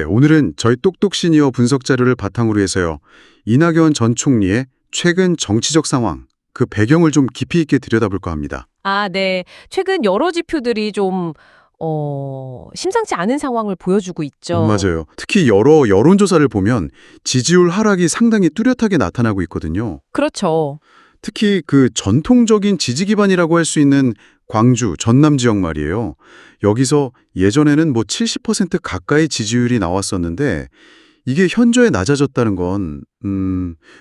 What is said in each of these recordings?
네, 오늘은 저희 똑똑 시니어 분석 자료를 바탕으로 해서요. 이낙연 전 총리의 최근 정치적 상황, 그 배경을 좀 깊이 있게 들여다볼까 합니다. 아, 네. 최근 여러 지표들이 좀, 심상치 않은 상황을 보여주고 있죠. 맞아요. 특히 여러 여론조사를 보면 지지율 하락이 상당히 뚜렷하게 나타나고 있거든요. 그렇죠. 특히 그 전통적인 지지 기반이라고 할 수 있는 광주, 전남 지역 말이에요. 여기서 예전에는 뭐 70% 가까이 지지율이 나왔었는데 이게 현저히 낮아졌다는 건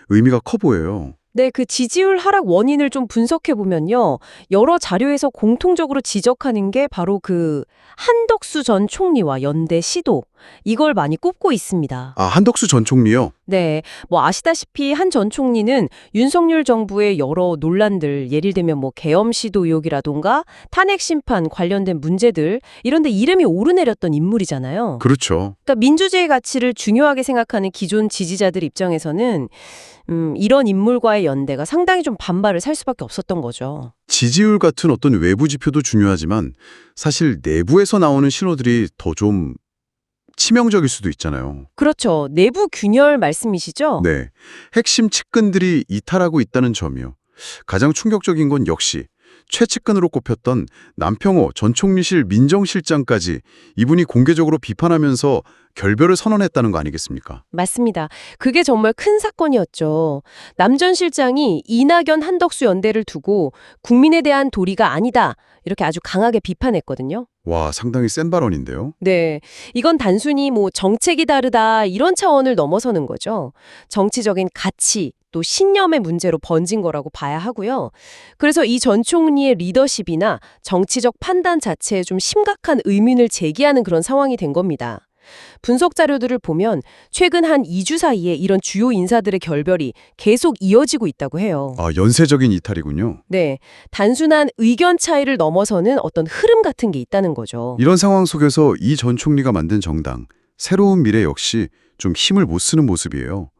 의미가 커 보여요. 네, 그 지지율 하락 원인을 좀 분석해 보면요. 여러 자료에서 공통적으로 지적하는 게 바로 그 한덕수 전 총리와 연대 시도, 이걸 많이 꼽고 있습니다. 아, 한덕수 전 총리요? 네, 뭐 아시다시피 한 전 총리는 윤석열 정부의 여러 논란들, 예를 들면 뭐 계엄 시도 의혹이라던가 탄핵 심판 관련된 문제들, 이런 데 이름이 오르내렸던 인물이잖아요. 그렇죠. 그러니까 민주주의 가치를 중요하게 생각하는 기존 지지자들 입장에서는 이런 인물과의 연대가 상당히 좀 반발을 살 수밖에 없었던 거죠. 지지율 같은 어떤 외부 지표도 중요하지만 사실 내부에서 나오는 신호들이 더 좀 치명적일 수도 있잖아요. 그렇죠. 내부 균열 말씀이시죠? 네. 핵심 측근들이 이탈하고 있다는 점이요. 가장 충격적인 건 역시 최측근으로 꼽혔던 남평호 전 총리실 민정실장까지 이분이 공개적으로 비판하면서 결별을 선언했다는 거 아니겠습니까? 맞습니다. 그게 정말 큰 사건이었죠. 남 전 실장이 이낙연 한덕수 연대를 두고 국민에 대한 도리가 아니다. 이렇게 아주 강하게 비판했거든요. 와, 상당히 센 발언인데요. 네. 이건 단순히 뭐 정책이 다르다 이런 차원을 넘어서는 거죠. 정치적인 가치 또 신념의 문제로 번진 거라고 봐야 하고요. 그래서 이 전 총리의 리더십이나 정치적 판단 자체에 좀 심각한 의문을 제기하는 그런 상황이 된 겁니다. 분석 자료들을 보면 최근 한 2주 사이에 이런 주요 인사들의 결별이 계속 이어지고 있다고 해요. 아, 연쇄적인 이탈이군요. 네. 단순한 의견 차이를 넘어서는 어떤 흐름 같은 게 있다는 거죠. 이런 상황 속에서 이 전 총리가 만든 정당, 새로운 미래 역시 좀 힘을 못 쓰는 모습이에요.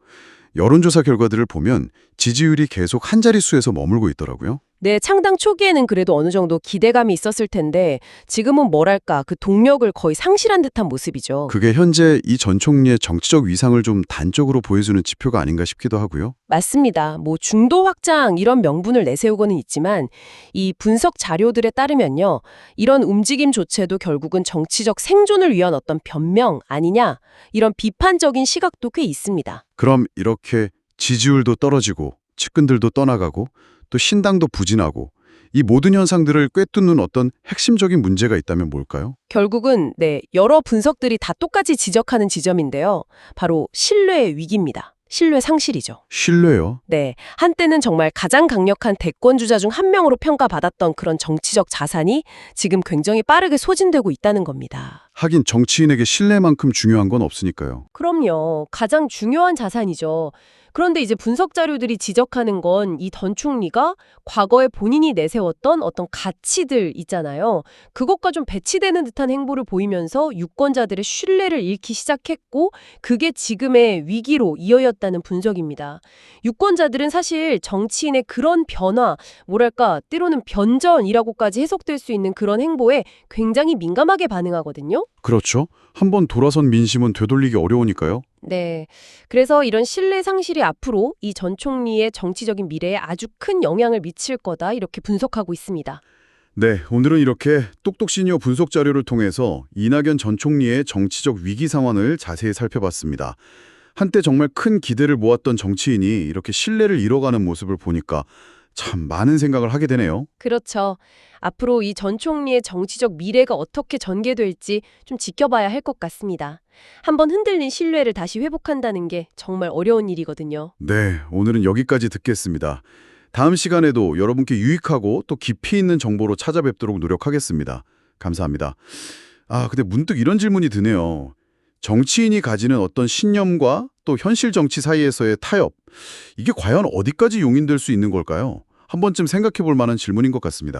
여론조사 결과들을 보면 지지율이 계속 한 자릿수에서 머물고 있더라고요. 네, 창당 초기에는 그래도 어느 정도 기대감이 있었을 텐데 지금은 뭐랄까 그 동력을 거의 상실한 듯한 모습이죠. 그게 현재 이 전 총리의 정치적 위상을 좀 단적으로 보여주는 지표가 아닌가 싶기도 하고요. 맞습니다. 뭐 중도 확장 이런 명분을 내세우고는 있지만 이 분석 자료들에 따르면요. 이런 움직임조차도 결국은 정치적 생존을 위한 어떤 변명 아니냐 이런 비판적인 시각도 꽤 있습니다. 그럼 이렇게 지지율도 떨어지고 측근들도 떠나가고 또 신당도 부진하고 이 모든 현상들을 꿰뚫는 어떤 핵심적인 문제가 있다면 뭘까요? 결국은 네, 여러 분석들이 다 똑같이 지적하는 지점인데요. 바로 신뢰의 위기입니다. 신뢰 상실이죠. 신뢰요? 네, 한때는 정말 가장 강력한 대권주자 중 한 명으로 평가받았던 그런 정치적 자산이 지금 굉장히 빠르게 소진되고 있다는 겁니다. 하긴 정치인에게 신뢰만큼 중요한 건 없으니까요. 그럼요. 가장 중요한 자산이죠. 그런데 이제 분석 자료들이 지적하는 건 이 전 총리가 과거에 본인이 내세웠던 어떤 가치들 있잖아요. 그것과 좀 배치되는 듯한 행보를 보이면서 유권자들의 신뢰를 잃기 시작했고 그게 지금의 위기로 이어졌다는 분석입니다. 유권자들은 사실 정치인의 그런 변화, 뭐랄까 때로는 변전이라고까지 해석될 수 있는 그런 행보에 굉장히 민감하게 반응하거든요. 그렇죠. 한번 돌아선 민심은 되돌리기 어려우니까요. 네. 그래서 이런 신뢰 상실이 앞으로 이 전 총리의 정치적인 미래에 아주 큰 영향을 미칠 거다 이렇게 분석하고 있습니다. 네, 오늘은 이렇게 똑똑 시니어 분석 자료를 통해서 이낙연 전 총리의 정치적 위기 상황을 자세히 살펴봤습니다. 한때 정말 큰 기대를 모았던 정치인이 이렇게 신뢰를 잃어가는 모습을 보니까 참 많은 생각을 하게 되네요. 그렇죠. 앞으로 이 전 총리의 정치적 미래가 어떻게 전개될지 좀 지켜봐야 할 것 같습니다. 한번 흔들린 신뢰를 다시 회복한다는 게 정말 어려운 일이거든요. 네, 오늘은 여기까지 듣겠습니다. 다음 시간에도 여러분께 유익하고 또 깊이 있는 정보로 찾아뵙도록 노력하겠습니다. 감사합니다. 아, 근데 문득 이런 질문이 드네요. 정치인이 가지는 어떤 신념과 또 현실 정치 사이에서의 타협, 이게 과연 어디까지 용인될 수 있는 걸까요? 한 번쯤 생각해 볼 만한 질문인 것 같습니다.